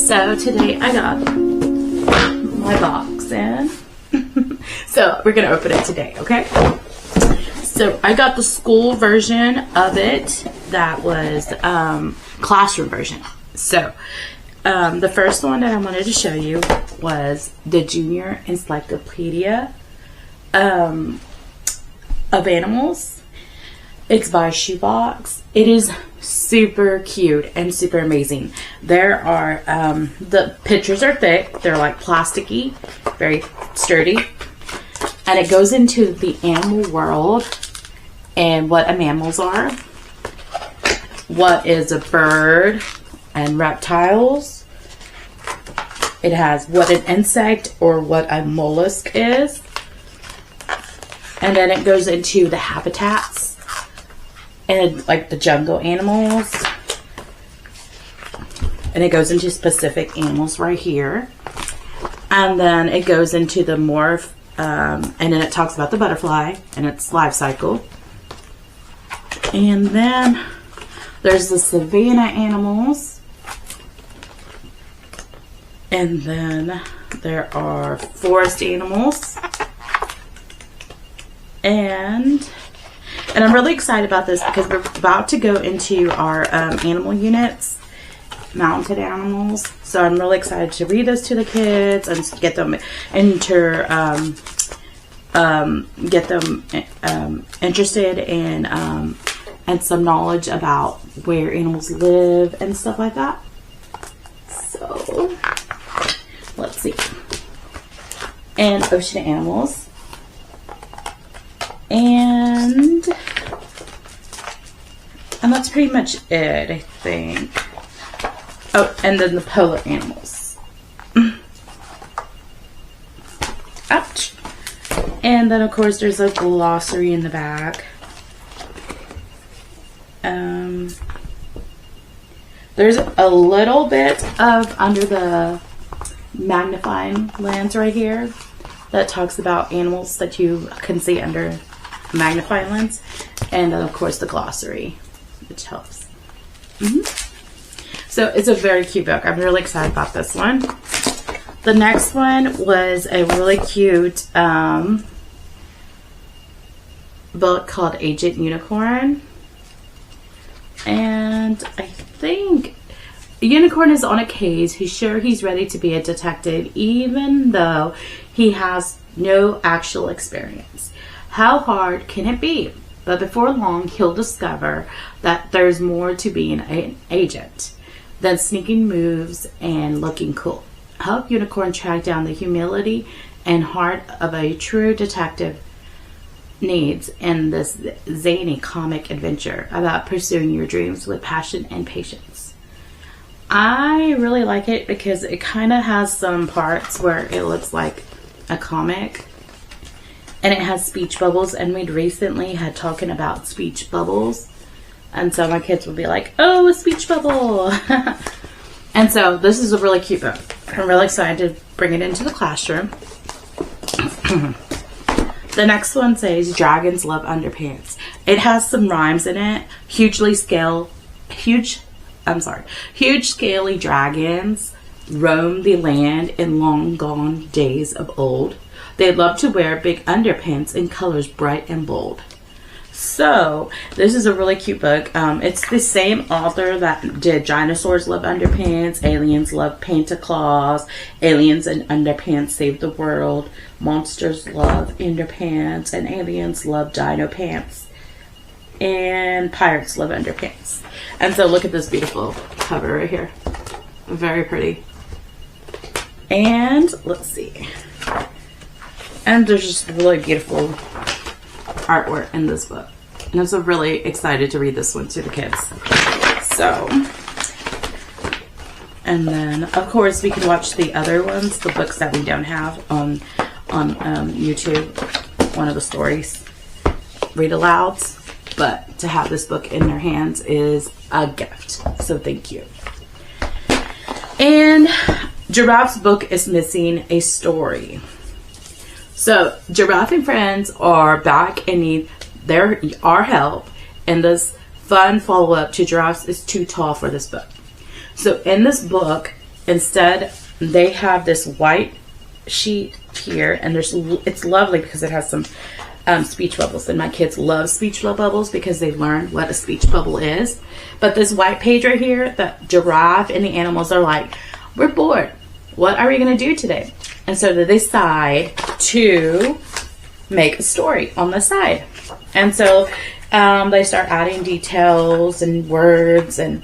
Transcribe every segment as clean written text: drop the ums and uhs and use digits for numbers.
So today I got my box in. So we're going to open it today, okay? So I got the school version of it. That was classroom version. So the first one that I wanted to show you was the Junior Encyclopedia of Animals. It's by Shoebox. It is super cute and super amazing. There are the pictures are thick. They're like plasticky, very sturdy, and it goes into the animal world and what mammals are, what is a bird, and reptiles. It has what an insect or what a mollusk is, and then it goes into the habitats and like the jungle animals, and it goes into specific animals right here, and then it goes into the morph, and then it talks about the butterfly and its life cycle, and then there's the savanna animals, and then there are forest animals, and I'm really excited about this because we're about to go into our animal units, mounted animals. So I'm really excited to read those to the kids and get them interested in and some knowledge about where animals live and stuff like that. So let's see. And ocean animals. And that's pretty much it, I think. Oh, and then the polar animals. Ouch. And then, of course, there's a glossary in the back. There's a little bit of under the magnifying lens right here that talks about animals that you can see under a magnifying lens, and then of course the glossary, which helps. So it's a very cute book. I'm really excited about this one. The next one was a really cute book called Agent Unicorn, and I think a unicorn is on a case. He's sure he's ready to be a detective, even though he has no actual experience. How hard can it be? But before long, he'll discover that there's more to being an agent than sneaking moves and looking cool. Help Unicorn track down the humility and heart of a true detective needs in this zany comic adventure about pursuing your dreams with passion and patience. I really like it because it kind of has some parts where it looks like a comic, and it has speech bubbles, and we'd recently had talking about speech bubbles, and so my kids would be like, oh, a speech bubble. And so this is a really cute book. I'm really excited to bring it into the classroom. The next one says Dragons Love Underpants. It has some rhymes in it. Huge scaly dragons roam the land in long gone days of old. They love to wear big underpants in colors bright and bold. So this is a really cute book. It's the same author that did Dinosaurs Love Underpants, Aliens Love Pantaclaws, Aliens and Underpants Save the World, Monsters Love Underpants, and Aliens Love Dino Pants, and Pirates Love Underpants. And so look at this beautiful cover right here. Very pretty. And let's see. And there's just really beautiful artwork in this book. And I'm so really excited to read this one to the kids. So, and then of course we can watch the other ones, the books that we don't have on YouTube, one of the stories, read alouds. But to have this book in their hands is a gift. So thank you. And Giraffe's book is missing a story. So Giraffe and friends are back and need our help in this fun follow-up to Giraffe's is Too Tall for this book. So in this book, instead they have this white sheet here, and it's lovely because it has some speech bubbles, and my kids love speech bubbles because they learned what a speech bubble is. But this white page right here, the giraffe and the animals are like, we're bored. What are we going to do today? And so they decide to make a story on the side. And so they start adding details and words, and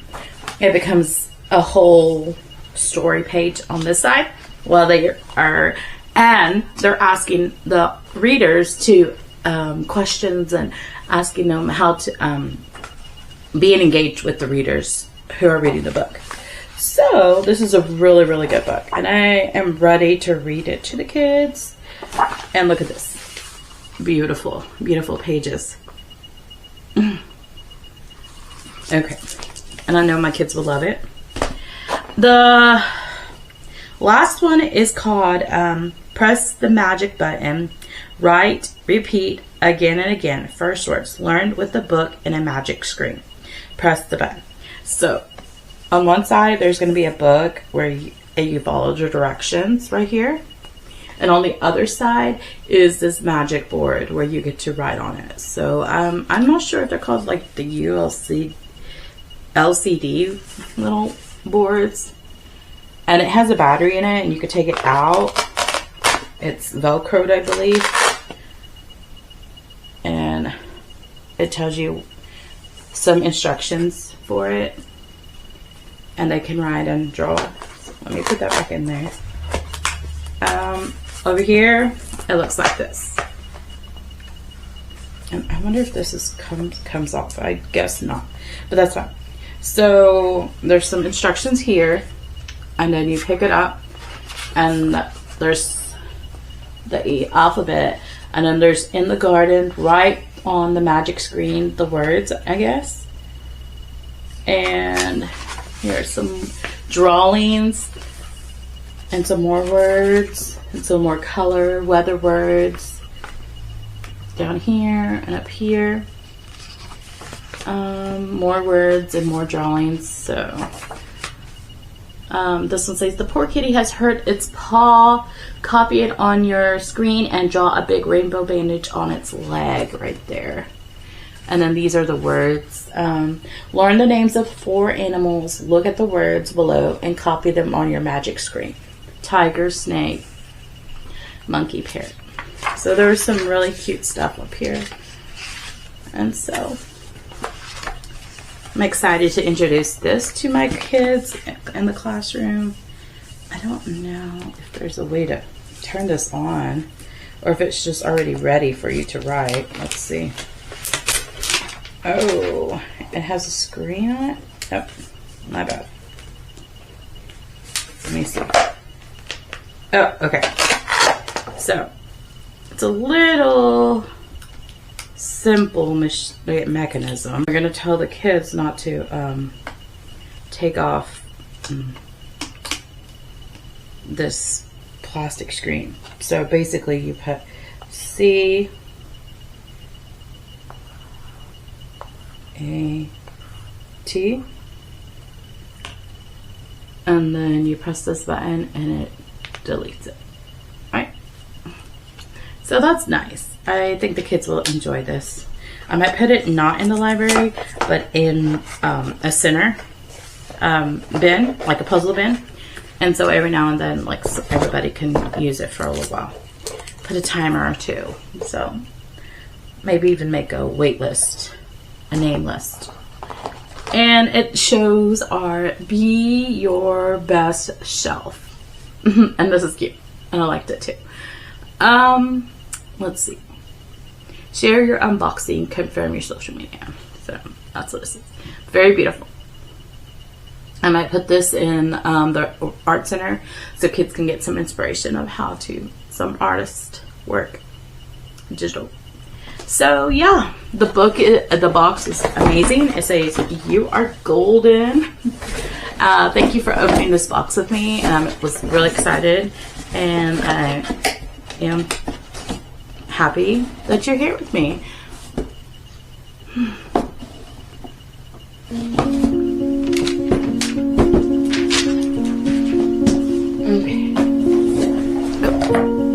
it becomes a whole story page on this side. While they're asking the readers to questions and asking them how to being engaged with the readers who are reading the book. So this is a really, really good book, and I am ready to read it to the kids. And look at this. Beautiful, beautiful pages. Okay. And I know my kids will love it. The last one is called Press the Magic Button. Write, repeat again and again. First words learned with the book and a magic screen. Press the button. So on one side, there's going to be a book where you follow the directions right here. And on the other side is this magic board where you get to write on it. So I'm not sure if they're called like the LCD little boards. And it has a battery in it, and you could take it out. It's Velcroed, I believe. And it tells you some instructions for it. And they can write and draw. So let me put that back in there. Over here, it looks like this. And I wonder if this comes off. I guess not, but that's fine. So there's some instructions here, and then you pick it up, and there's the alphabet, and then there's in the garden right on the magic screen the words, I guess. And here's some drawings and some more words and some more color weather words down here and up here. More words and more drawings. So this one says the poor kitty has hurt its paw. Copy it on your screen and draw a big rainbow bandage on its leg right there. And then these are the words. Learn the names of 4 animals. Look at the words below and copy them on your magic screen. Tiger, snake, monkey, parrot. So there's some really cute stuff up here. And so I'm excited to introduce this to my kids in the classroom. I don't know if there's a way to turn this on or if it's just already ready for you to write. Let's see. Oh, it has a screen on it? Oh, my bad. Let me see. Oh, okay. So, it's a little simple mechanism. We're going to tell the kids not to take off this plastic screen. So basically you put C A T, and then you press this button and it deletes it. Right? So that's nice. I think the kids will enjoy this. I might put it not in the library, but in a center bin, like a puzzle bin. And so every now and then, like, everybody can use it for a little while. Put a timer or 2. So maybe even make a wait list, a name list. And it shows our Be Your Best Shelf. And this is cute. And I liked it too. Let's see. Share your unboxing, confirm your social media. So that's what this is. Very beautiful. I might put this in the art center so kids can get some inspiration of how to, some artist work digital. So yeah, the box is amazing. It says, "You are golden." Thank you for opening this box with me. I was really excited, and I am happy that you're here with me. Okay. Go.